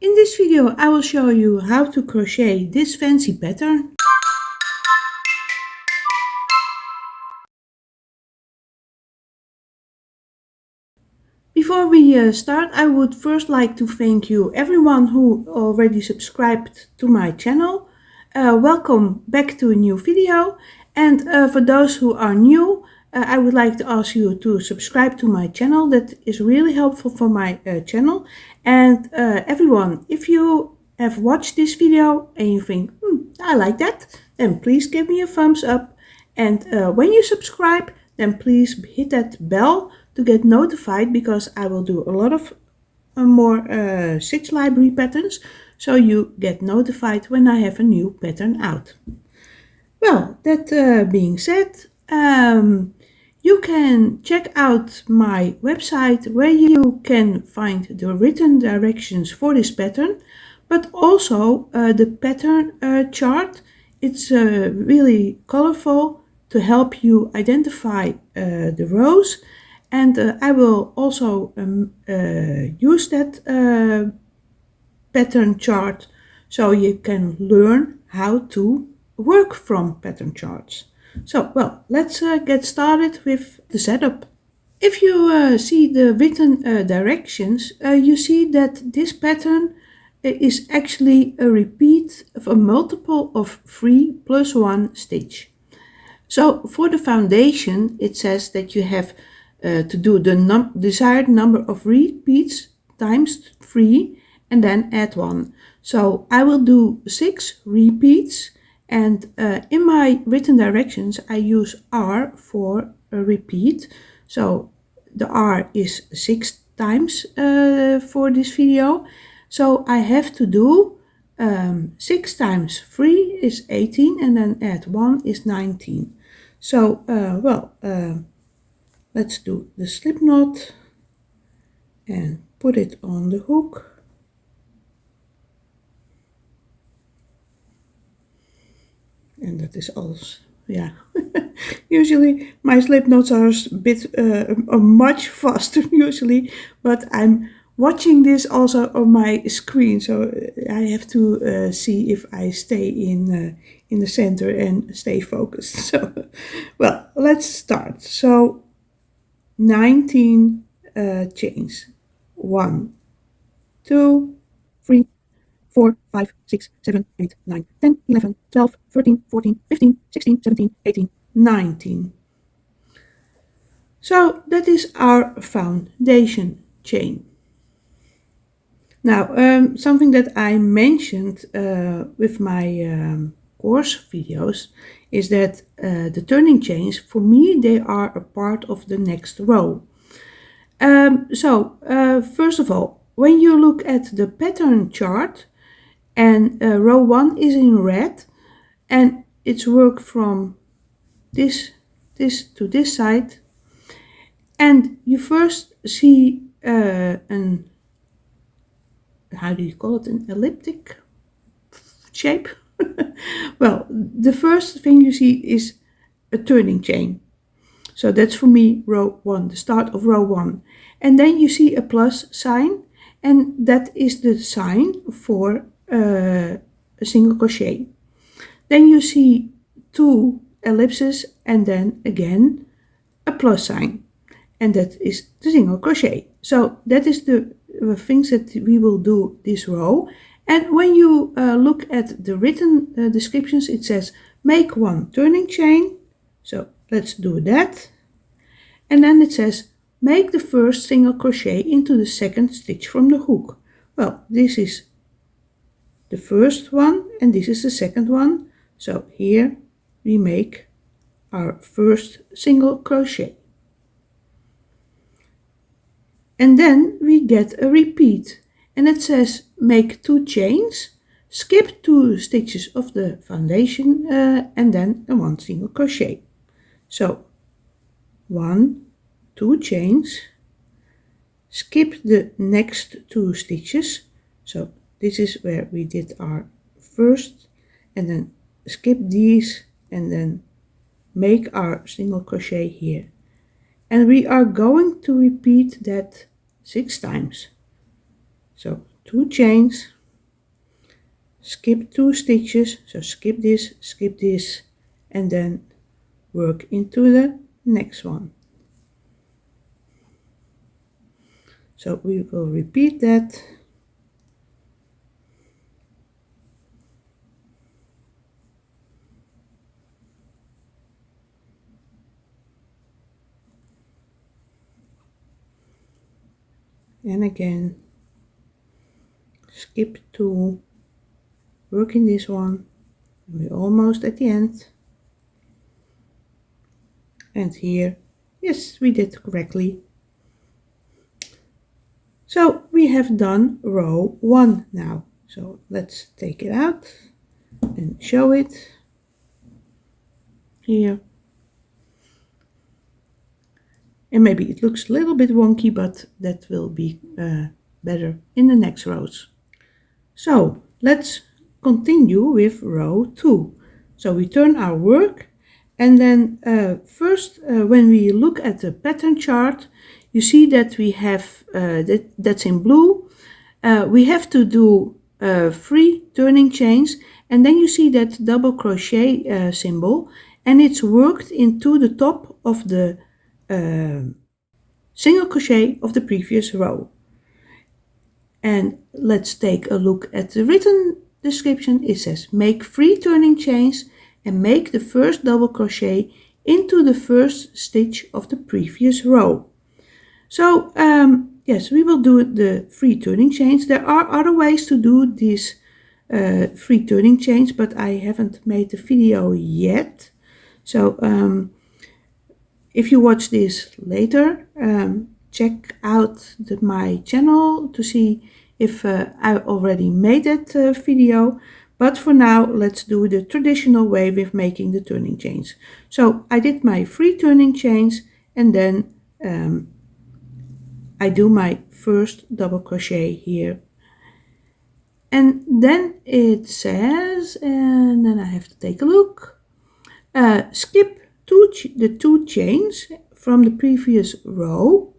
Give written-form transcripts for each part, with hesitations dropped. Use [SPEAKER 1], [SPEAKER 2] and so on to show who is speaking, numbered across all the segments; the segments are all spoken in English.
[SPEAKER 1] In this video I will show you how to crochet this fancy pattern. Before we start, I would first like to thank you everyone who already subscribed to my channel. Welcome back to a new video, and for those who are new, I would like to ask you to subscribe to my channel. That is really helpful for my channel. And everyone, if you have watched this video and you think, I like that, then please give me a thumbs up. And when you subscribe, then please hit that bell to get notified, because I will do a lot of more stitch library patterns, so you get notified when I have a new pattern out. Well, that being said, you can check out my website where you can find the written directions for this pattern, but also the pattern chart. It's really colorful to help you identify the rows, and I will also use that pattern chart so you can learn how to work from pattern charts. So, well, let's get started with the setup. If you see the written directions, you see that this pattern is actually a repeat of a multiple of 3 plus 1 stitch. So for the foundation, it says that you have to do the desired number of repeats times 3 and then add 1. So I will do 6 repeats, and in my written directions I use R for a repeat. So the R is 6 times for this video. So I have to do 6 times 3 is 18, and then add 1 is 19. So, let's do the slip knot and put it on the hook. And that is all, yeah. Usually my slip knots are a bit much faster usually, but I'm watching this also on my screen, so I have to see if I stay in the center and stay focused. So, well, let's start. So 19 chains. 1, 2, 3, 4, 5, 6, 7, 8, 9, 10, 11, 12, 13, 14, 15, 16, 17, 18, 19. So that is our foundation chain. Now, something that I mentioned with my course videos is that the turning chains, for me, they are a part of the next row. First of all, when you look at the pattern chart, and row 1 is in red, and it's work from this to this side, and you first see an, how do you call it, an elliptic shape. Well, the first thing you see is a turning chain. So that's for me row 1, the start of row 1. And then you see a plus sign, and that is the sign for a single crochet. Then you see 2 ellipses, and then again a plus sign, and that is the single crochet. So that is the things that we will do this row. And when you look at the written descriptions, it says make 1 turning chain. So let's do that. And then it says make the first single crochet into the second stitch from the hook. Well, this is the first one and this is the second one. So here we make our first single crochet. And then we get a repeat, and it says make 2 chains, skip 2 stitches of the foundation, and then a 1 single crochet. So 1, 2 chains, skip the next 2 stitches. So this is where we did our first, and then skip these and then make our single crochet here. And we are going to repeat that 6 times. So 2 chains, skip 2 stitches, so skip this, and then work into the next one. So we will repeat that. And again, skip 2, work in this one, we're almost at the end. And here, yes, we did correctly. So we have done row 1 now. So let's take it out and show it here. And maybe it looks a little bit wonky, but that will be better in the next rows. So let's continue with row 2. So we turn our work, and then first when we look at the pattern chart, you see that we have that's in blue. We have to do 3 turning chains, and then you see that double crochet symbol, and it's worked into the top of the single crochet of the previous row. And let's take a look at the written description. It says make 3 turning chains and make the first double crochet into the first stitch of the previous row. So yes, we will do the 3 turning chains. There are other ways to do these 3 turning chains, but I haven't made the video yet. So if you watch this later, check out my channel to see if I already made that video. But for now, let's do the traditional way with making the turning chains. So I did my 3 turning chains, and then I do my first double crochet here. And then it says, and then I have to take a look, skip the 2 chains from the previous row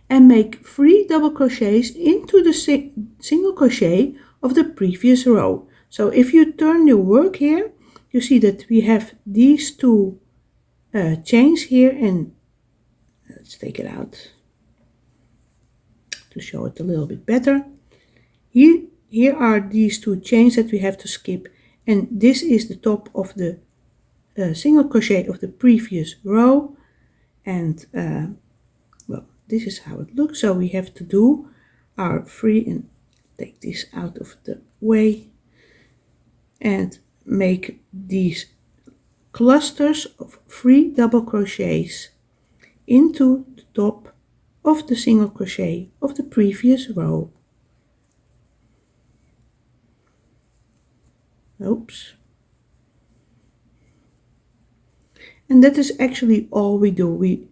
[SPEAKER 1] and make 3 double crochets into the single crochet of the previous row. So if you turn your work here, you see that we have these 2 chains here, and let's take it out to show it a little bit better. Here are these 2 chains that we have to skip, and this is the top of the single crochet of the previous row, and well, this is how it looks. So we have to do our 3, and take this out of the way, and make these clusters of 3 double crochets into the top of the single crochet of the previous row. Oops. And that is actually all we do. We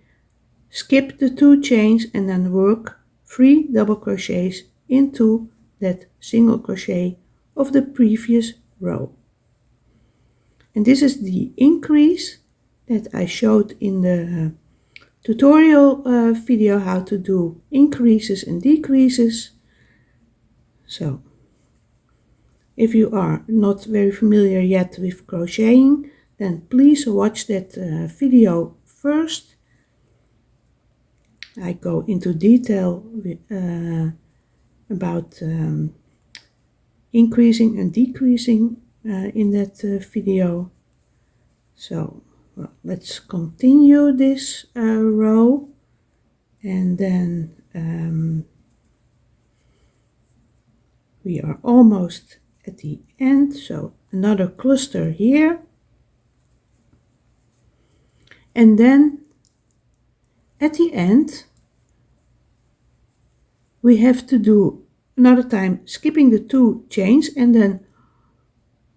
[SPEAKER 1] skip the 2 chains and then work 3 double crochets into that single crochet of the previous row. And this is the increase that I showed in the tutorial video, how to do increases and decreases. So if you are not very familiar yet with crocheting, then please watch that video first. I go into detail about increasing and decreasing in that video. So well, let's continue this row, and then we are almost at the end. So another cluster here, and then at the end we have to do another time skipping the 2 chains and then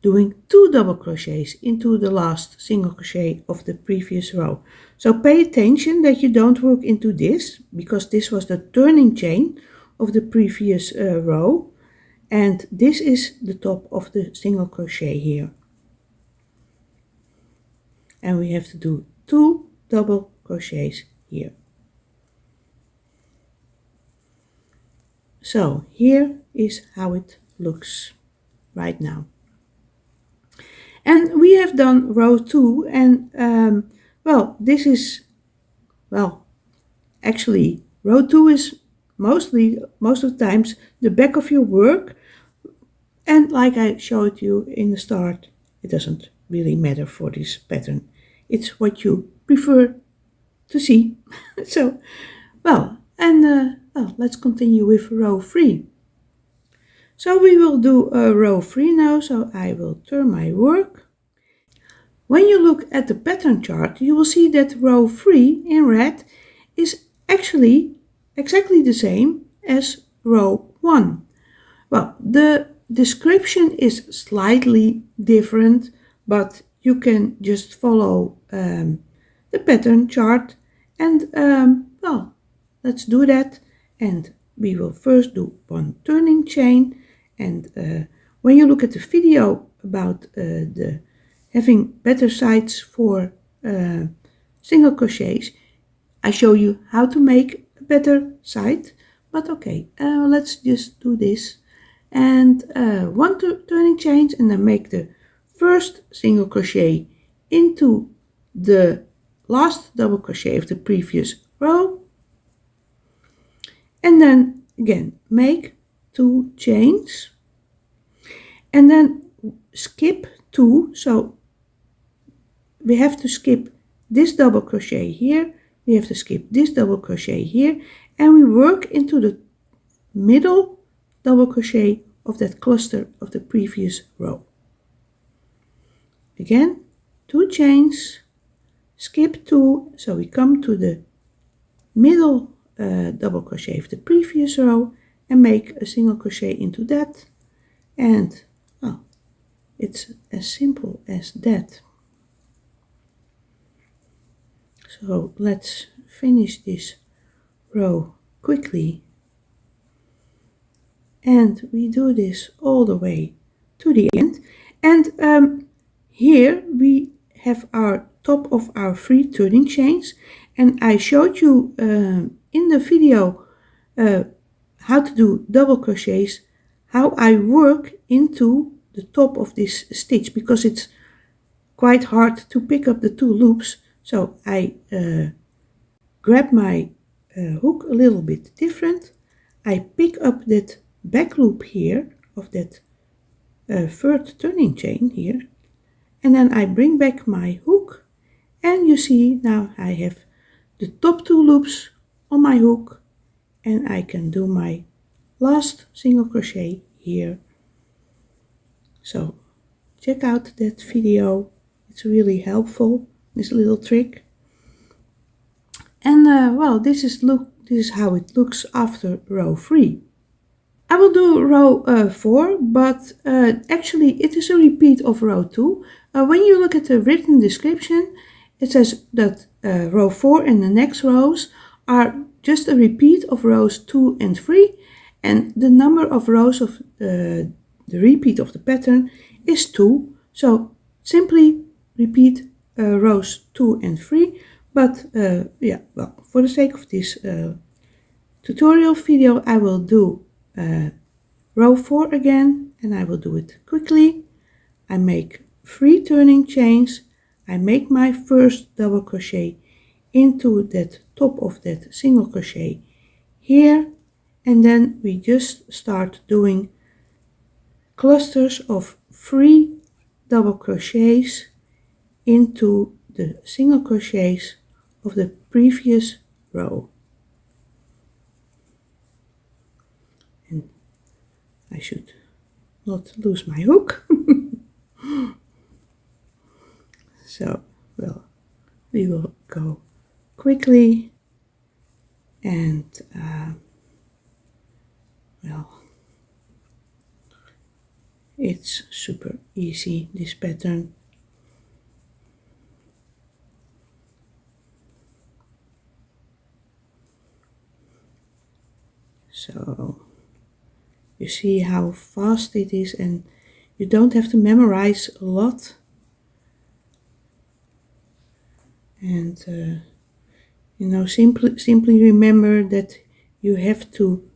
[SPEAKER 1] doing 2 double crochets into the last single crochet of the previous row. So pay attention that you don't work into this, because this was the turning chain of the previous row, and this is the top of the single crochet here. And we have to do 2 double crochets here. So here is how it looks right now. And we have done row 2, and well, this is, well, actually row 2 is most of the times the back of your work, and like I showed you in the start, it doesn't really matter for this pattern. It's what you prefer to see. So, well, and well, let's continue with row 3. So we will do row 3 now, so I will turn my work. When you look at the pattern chart, you will see that row 3 in red is actually exactly the same as row 1. Well, the description is slightly different, but you can just follow the pattern chart, and well, let's do that. And we will first do one turning chain, and when you look at the video about the having better sides for single crochets, I show you how to make a better side. But okay, let's just do this, and one turning chains, and then make the first single crochet into the last double crochet of the previous row, and then again make 2 chains, and then skip 2. So we have to skip this double crochet here, we have to skip this double crochet here, and we work into the middle double crochet of that cluster of the previous row. Again, 2 chains, skip 2, so we come to the middle double crochet of the previous row and make a single crochet into that, and well, it's as simple as that. So let's finish this row quickly, and we do this all the way to the end. And here we have our top of our 3 turning chains, and I showed you in the video how to do double crochets, how I work into the top of this stitch, because it's quite hard to pick up the 2 loops. So I grab my hook a little bit different, I pick up that back loop here of that third turning chain here, and then I bring back my hook, and you see now I have the top 2 loops on my hook, and I can do my last single crochet here. So check out that video, it's really helpful, this little trick. And well, this is how it looks after row 3. I will do row 4, but actually it is a repeat of row 2. When you look at the written description, it says that row 4 and the next rows are just a repeat of rows 2 and 3, and the number of rows of the repeat of the pattern is 2. So simply repeat rows 2 and 3, but yeah, well, for the sake of this tutorial video, I will do row 4 again, and I will do it quickly. I make 3 turning chains, I make my first double crochet into that top of that single crochet here, and then we just start doing clusters of 3 double crochets into the single crochets of the previous row. And I should not lose my hook. So, well, we will go quickly, and well, it's super easy, this pattern. So you see how fast it is, and you don't have to memorize a lot. And you know, simply remember that you have to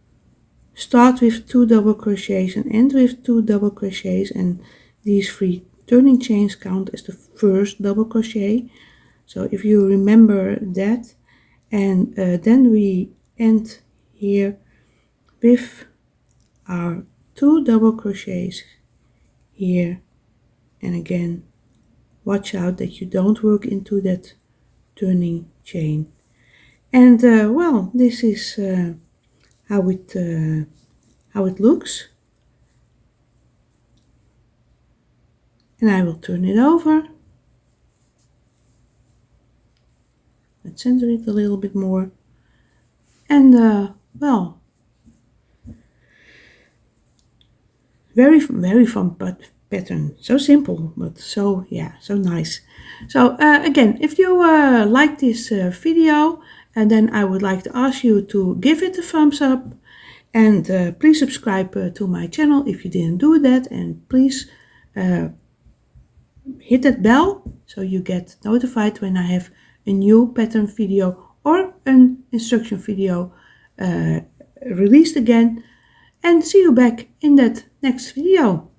[SPEAKER 1] start with 2 double crochets and end with 2 double crochets, and these 3 turning chains count as the first double crochet. So if you remember that, and then we end here with our 2 double crochets here, and again watch out that you don't work into that turning chain. And well, this is how it looks, and I will turn it over. Let's center it a little bit more, and well, very fun pattern. So simple, but so, yeah, so nice. So again, if you like this video, and then I would like to ask you to give it a thumbs up, and please subscribe to my channel if you didn't do that, and please hit that bell so you get notified when I have a new pattern video or an instruction video released again. And see you back in that next video.